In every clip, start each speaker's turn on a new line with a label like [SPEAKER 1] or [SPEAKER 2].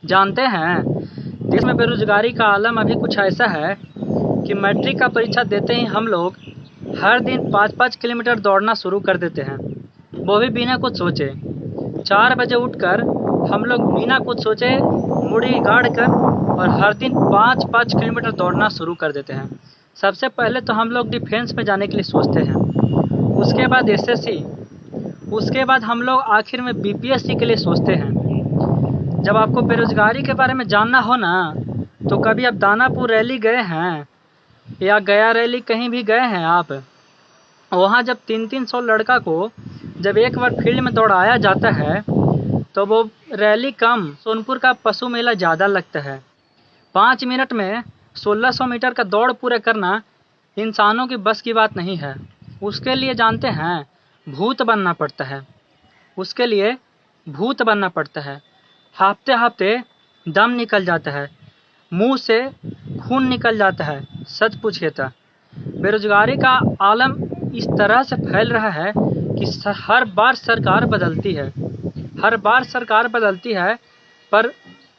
[SPEAKER 1] जानते हैं, देश में बेरोजगारी का आलम अभी कुछ ऐसा है कि मैट्रिक का परीक्षा देते ही हम लोग हर दिन 5-5 किलोमीटर दौड़ना शुरू कर देते हैं, वो भी बिना कुछ सोचे। 4 बजे उठकर हम लोग बिना कुछ सोचे मुड़ी गाड़ कर और हर दिन 5-5 किलोमीटर दौड़ना शुरू कर देते हैं। सबसे पहले तो हम लोग डिफेंस में जाने के लिए सोचते हैं, उसके बाद एसएससी, उसके बाद हम लोग आखिर में बीपीएससी के लिए सोचते हैं। जब आपको बेरोजगारी के बारे में जानना हो ना, तो कभी आप दानापुर रैली गए हैं या गया रैली कहीं भी गए हैं आप? वहाँ जब 300 लड़का को जब एक बार फील्ड में दौड़ाया जाता है तो वो रैली कम, सोनपुर का पशु मेला ज़्यादा लगता है। 5 मिनट में 1600 मीटर का दौड़ पूरा करना इंसानों की बस की बात नहीं है। उसके लिए जानते हैं, भूत बनना पड़ता है। उसके लिए भूत बनना पड़ता है। हाँफते हाँफते दम निकल जाता है, मुंह से खून निकल जाता है। सच पूछिए तो बेरोजगारी का आलम इस तरह से फैल रहा है कि हर बार सरकार बदलती है, हर बार सरकार बदलती है, पर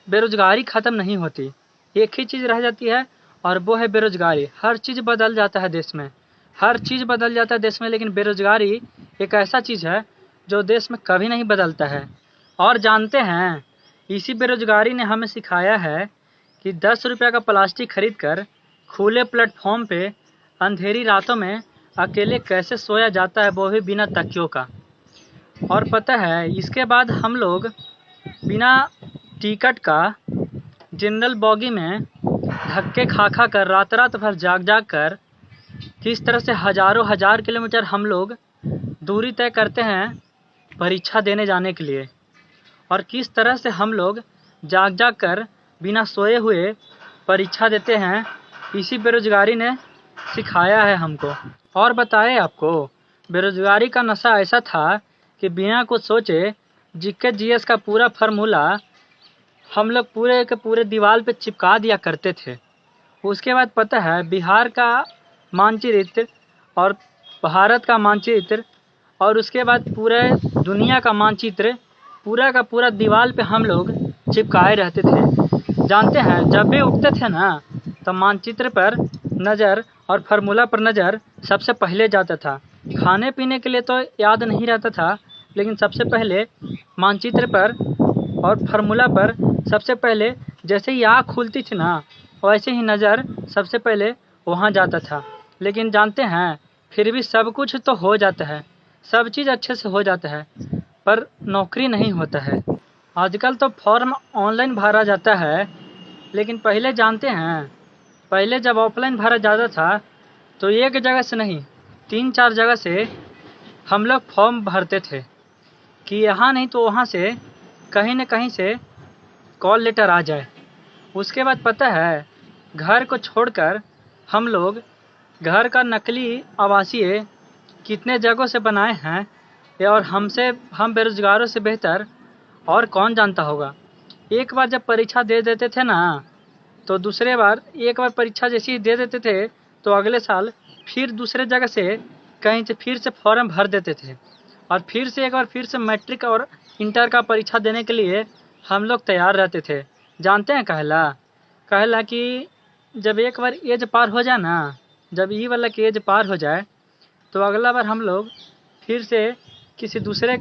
[SPEAKER 1] बेरोजगारी ख़त्म नहीं होती। एक ही चीज़ रह जाती है और वो है बेरोजगारी। हर चीज़ बदल जाता है देश में, हर चीज़ बदल जाता है देश में, लेकिन बेरोजगारी एक ऐसा चीज़ है जो देश में कभी नहीं बदलता है। और जानते हैं, इसी बेरोजगारी ने हमें सिखाया है कि 10 रुपये का प्लास्टिक खरीद कर खुले प्लेटफॉर्म पे अंधेरी रातों में अकेले कैसे सोया जाता है, वो भी बिना तकियों का। और पता है, इसके बाद हम लोग बिना टिकट का जनरल बॉगी में धक्के खा खा कर रात रात भर जाग जाग कर किस तरह से हज़ारों हज़ार किलोमीटर हम लोग दूरी तय करते हैं परीक्षा देने जाने के लिए, और किस तरह से हम लोग जाग जाग कर बिना सोए हुए परीक्षा देते हैं। इसी बेरोजगारी ने सिखाया है हमको। और बताए आपको, बेरोजगारी का नशा ऐसा था कि बिना कुछ सोचे जीके जीएस का पूरा फार्मूला हम लोग पूरे के पूरे दीवार पे चिपका दिया करते थे। उसके बाद पता है, बिहार का मानचित्र और भारत का मानचित्र और उसके बाद पूरे दुनिया का मानचित्र पूरा का पूरा दीवार पे हम लोग चिपकाए रहते थे। जानते हैं, जब भी उठते थे ना, तो मानचित्र पर नज़र और फार्मूला पर नज़र सबसे पहले जाता था। खाने पीने के लिए तो याद नहीं रहता था, लेकिन सबसे पहले मानचित्र पर और फार्मूला पर सबसे पहले जैसे ही आँख खुलती थी ना, वैसे ही नज़र सबसे पहले वहाँ जाता था। लेकिन जानते हैं, फिर भी सब कुछ तो हो जाता है, सब चीज़ अच्छे से हो जाता है, पर नौकरी नहीं होता है। आजकल तो फॉर्म ऑनलाइन भरा जाता है, लेकिन पहले जानते हैं, पहले जब ऑफलाइन भरा जाता था तो एक जगह से नहीं 3-4 जगह से हम लोग फॉर्म भरते थे कि यहाँ नहीं तो वहाँ से कहीं न कहीं से कॉल लेटर आ जाए। उसके बाद पता है, घर को छोड़कर हम लोग घर का नकली आवासीय कितने जगहों से बनाए हैं, और हम बेरोजगारों से बेहतर और कौन जानता होगा। एक बार जब परीक्षा दे देते थे ना, तो दूसरे बार एक बार परीक्षा जैसे ही दे देते थे तो अगले साल फिर दूसरे जगह से कहीं से फिर से फॉर्म भर देते थे, और फिर से एक बार फिर से मैट्रिक और इंटर का परीक्षा देने के लिए हम लोग तैयार रहते थे। जानते हैं कहला कि जब एक बार एज पार हो जाए ना, जब ई वाला की एज पार हो जाए, तो अगला बार हम लोग फिर से किसी दूसरे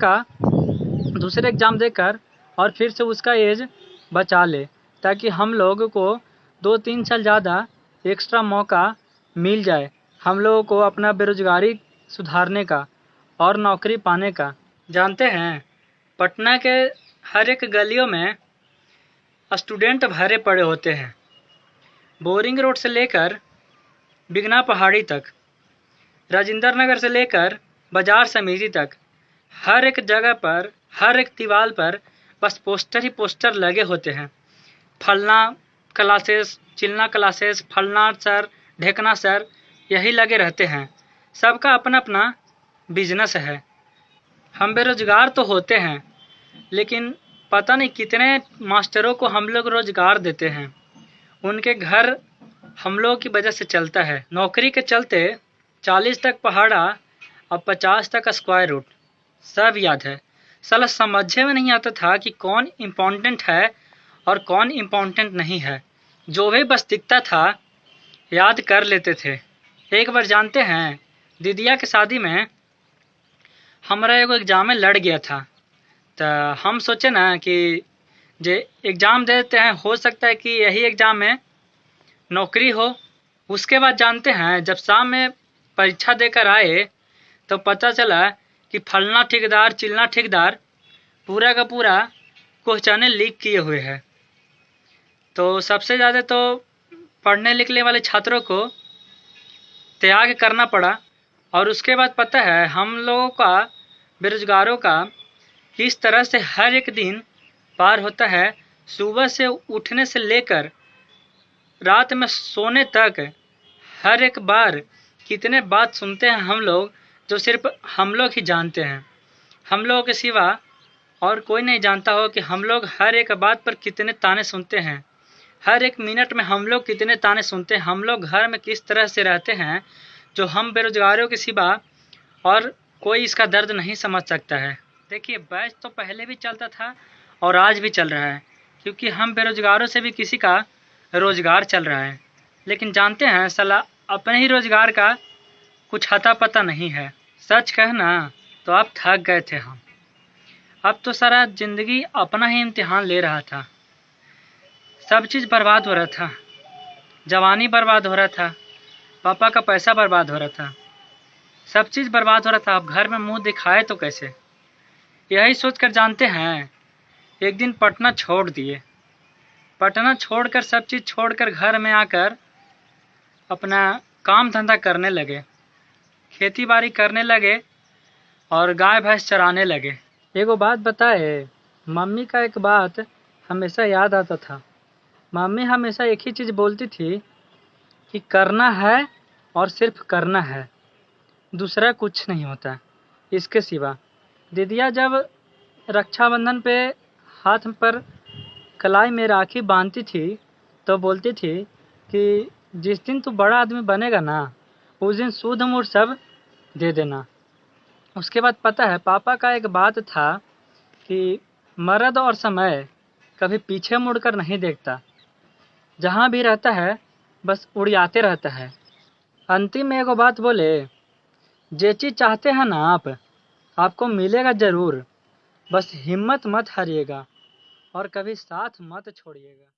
[SPEAKER 1] एग्ज़ाम देकर और फिर से उसका एज बचा ले, ताकि हम लोगों को 2-3 साल ज़्यादा एक्स्ट्रा मौका मिल जाए हम लोगों को अपना बेरोजगारी सुधारने का और नौकरी पाने का। जानते हैं, पटना के हर एक गलियों में स्टूडेंट भरे पड़े होते हैं। बोरिंग रोड से लेकर बिगना पहाड़ी तक, राजेंद्र नगर से लेकर बाजार समिति तक, हर एक जगह पर, हर एक दीवार पर बस पोस्टर ही पोस्टर लगे होते हैं। फलना क्लासेस, चिलना क्लासेस, फलना सर, ढेकना सर, यही लगे रहते हैं। सबका अपना अपना बिजनेस है। हम बेरोजगार तो होते हैं, लेकिन पता नहीं कितने मास्टरों को हम लोग रोजगार देते हैं। उनके घर हम लोगों की वजह से चलता है। नौकरी के चलते 40 तक पहाड़ा और 50 तक स्क्वायर रूट सब याद है। साला समझे में नहीं आता था कि कौन इम्पोर्टेंट है और कौन इम्पोर्टेंट नहीं है। जो भी बस दिखता था याद कर लेते थे। एक बार जानते हैं, दीदिया के शादी में हमारा एगो एग्जाम में लड़ गया था। तो हम सोचे ना कि जे एग्ज़ाम दे देते हैं, हो सकता है कि यही एग्ज़ाम में नौकरी हो। उसके बाद जानते हैं, जब शाम में परीक्षा देकर आए तो पता चला कि फलना ठेकेदार चिलना ठेकेदार पूरा का पूरा क्वेश्चन लीक किए हुए हैं। तो सबसे ज़्यादा तो पढ़ने लिखने वाले छात्रों को त्याग करना पड़ा। और उसके बाद पता है हम लोगों का, बेरोजगारों का, किस तरह से हर एक दिन पार होता है। सुबह से उठने से लेकर रात में सोने तक हर एक बार कितने बात सुनते हैं हम लोग, जो सिर्फ हम लोग ही जानते हैं। हम लोगों के सिवा और कोई नहीं जानता हो कि हम लोग हर एक बात पर कितने ताने सुनते हैं। हर एक मिनट में हम लोग कितने ताने सुनते हैं। हम लोग घर में किस तरह से रहते हैं, जो हम बेरोजगारों के सिवा और कोई इसका दर्द नहीं समझ सकता है। देखिए, बैच तो पहले भी चलता था और आज भी चल रहा है, क्योंकि हम बेरोजगारों से भी किसी का रोजगार चल रहा है। लेकिन जानते हैं साला अपने ही रोजगार का कुछ अता पता नहीं है। सच कहना तो अब थक गए थे हम। अब तो सारा जिंदगी अपना ही इम्तिहान ले रहा था। सब चीज़ बर्बाद हो रहा था। जवानी बर्बाद हो रहा था, पापा का पैसा बर्बाद हो रहा था, सब चीज़ बर्बाद हो रहा था। अब घर में मुंह दिखाए तो कैसे। यही सोचकर जानते हैं एक दिन पटना छोड़ दिए। पटना छोड़कर, सब चीज़ छोड़कर घर में आकर अपना काम धंधा करने लगे, खेती बाड़ी करने लगे और गाय भैंस चराने लगे। एगो बात बताए, मम्मी का एक बात हमेशा याद आता था। मम्मी हमेशा एक ही चीज़ बोलती थी कि करना है और सिर्फ करना है, दूसरा कुछ नहीं होता इसके सिवा। दीदिया जब रक्षाबंधन पे हाथ पर कलाई में राखी बांधती थी तो बोलती थी कि जिस दिन तू बड़ा आदमी बनेगा ना, उस दिन सूद मूड सब दे देना। उसके बाद पता है पापा का एक बात था कि मर्द और समय कभी पीछे मुड़कर नहीं देखता, जहाँ भी रहता है बस उड़ियाते रहता है। अंतिम में एगो बात बोले, जे चीज़ चाहते हैं ना आप, आपको मिलेगा ज़रूर, बस हिम्मत मत हारिएगा और कभी साथ मत छोड़िएगा।